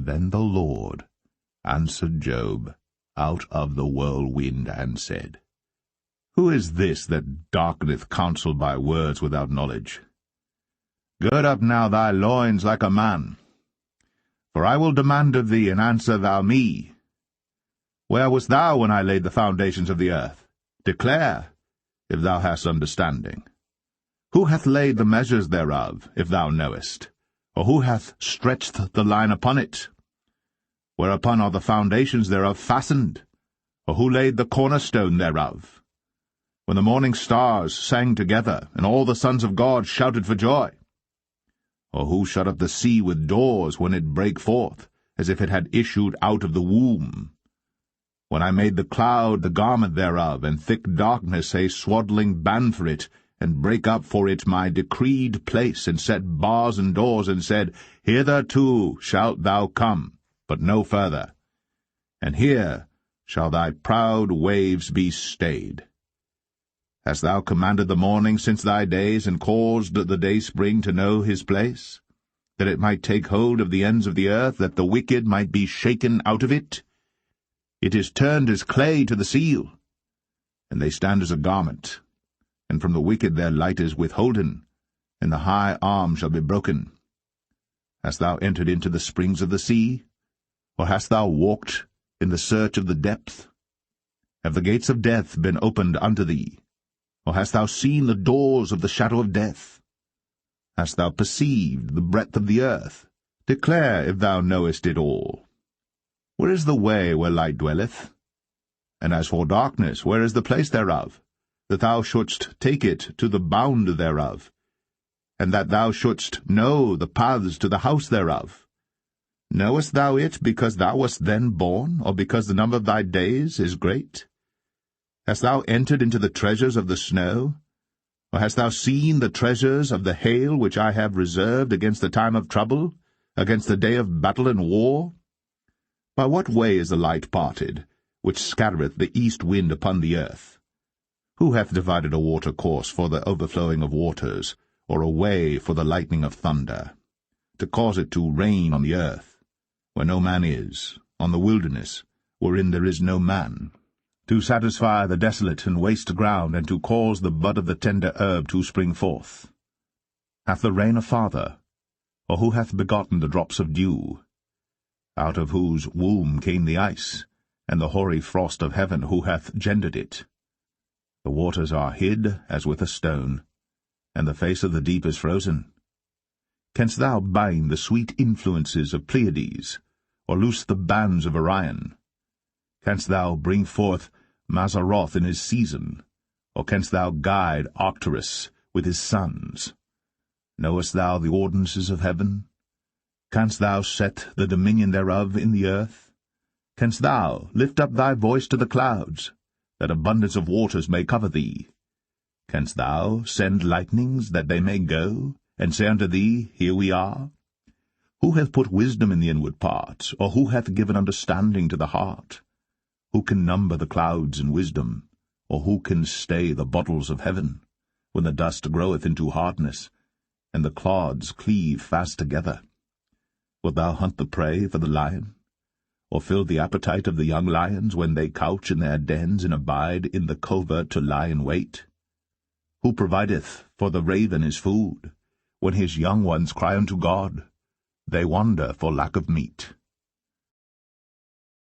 Then the Lord answered Job out of the whirlwind, and said, Who is this that darkeneth counsel by words without knowledge? Gird up now thy loins like a man, for I will demand of thee, and answer thou me. Where wast thou when I laid the foundations of the earth? Declare, if thou hast understanding. Who hath laid the measures thereof, if thou knowest? Or who hath stretched the line upon it? Whereupon are the foundations thereof fastened? Or who laid the cornerstone thereof? When the morning stars sang together, and all the sons of God shouted for joy? Or who shut up the sea with doors when it brake forth, as if it had issued out of the womb? When I made the cloud the garment thereof, and thick darkness a swaddling band for it, and brake up for it my decreed place, and set bars and doors, and said, Hitherto shalt thou come, but no further, and here shall thy proud waves be stayed. Hast thou commanded the morning since thy days, and caused the dayspring to know his place, that it might take hold of the ends of the earth, that the wicked might be shaken out of it? It is turned as clay to the seal, and they stand as a garment, and from the wicked their light is withholden, and the high arm shall be broken. Hast thou entered into the springs of the sea? Or hast thou walked in the search of the depth? Have the gates of death been opened unto thee? Or hast thou seen the doors of the shadow of death? Hast thou perceived the breadth of the earth? Declare if thou knowest it all. Where is the way where light dwelleth? And as for darkness, where is the place thereof? That thou shouldst take it to the bound thereof, and that thou shouldst know the paths to the house thereof. Knowest thou it because thou wast then born, or because the number of thy days is great? Hast thou entered into the treasures of the snow? Or hast thou seen the treasures of the hail which I have reserved against the time of trouble, against the day of battle and war? By what way is the light parted, which scattereth the east wind upon the earth? Who hath divided a watercourse for the overflowing of waters, or a way for the lightning of thunder, to cause it to rain on the earth, where no man is, on the wilderness, wherein there is no man, to satisfy the desolate and waste ground, and to cause the bud of the tender herb to spring forth? Hath the rain a father? Or who hath begotten the drops of dew? Out of whose womb came the ice, and the hoary frost of heaven, who hath gendered it? The waters are hid as with a stone, and the face of the deep is frozen. Canst thou bind the sweet influences of Pleiades, or loose the bands of Orion? Canst thou bring forth Mazzaroth in his season, or canst thou guide Arcturus with his sons? Knowest thou the ordinances of heaven? Canst thou set the dominion thereof in the earth? Canst thou lift up thy voice to the clouds, that abundance of waters may cover thee? Canst thou send lightnings, that they may go, and say unto thee, Here we are? Who hath put wisdom in the inward parts, or who hath given understanding to the heart? Who can number the clouds in wisdom, or who can stay the bottles of heaven, when the dust groweth into hardness, and the clods cleave fast together? Wilt thou hunt the prey for the lion, or fill the appetite of the young lions, when they couch in their dens and abide in the covert to lie in wait? Who provideth for the raven his food, when his young ones cry unto God? They wander for lack of meat.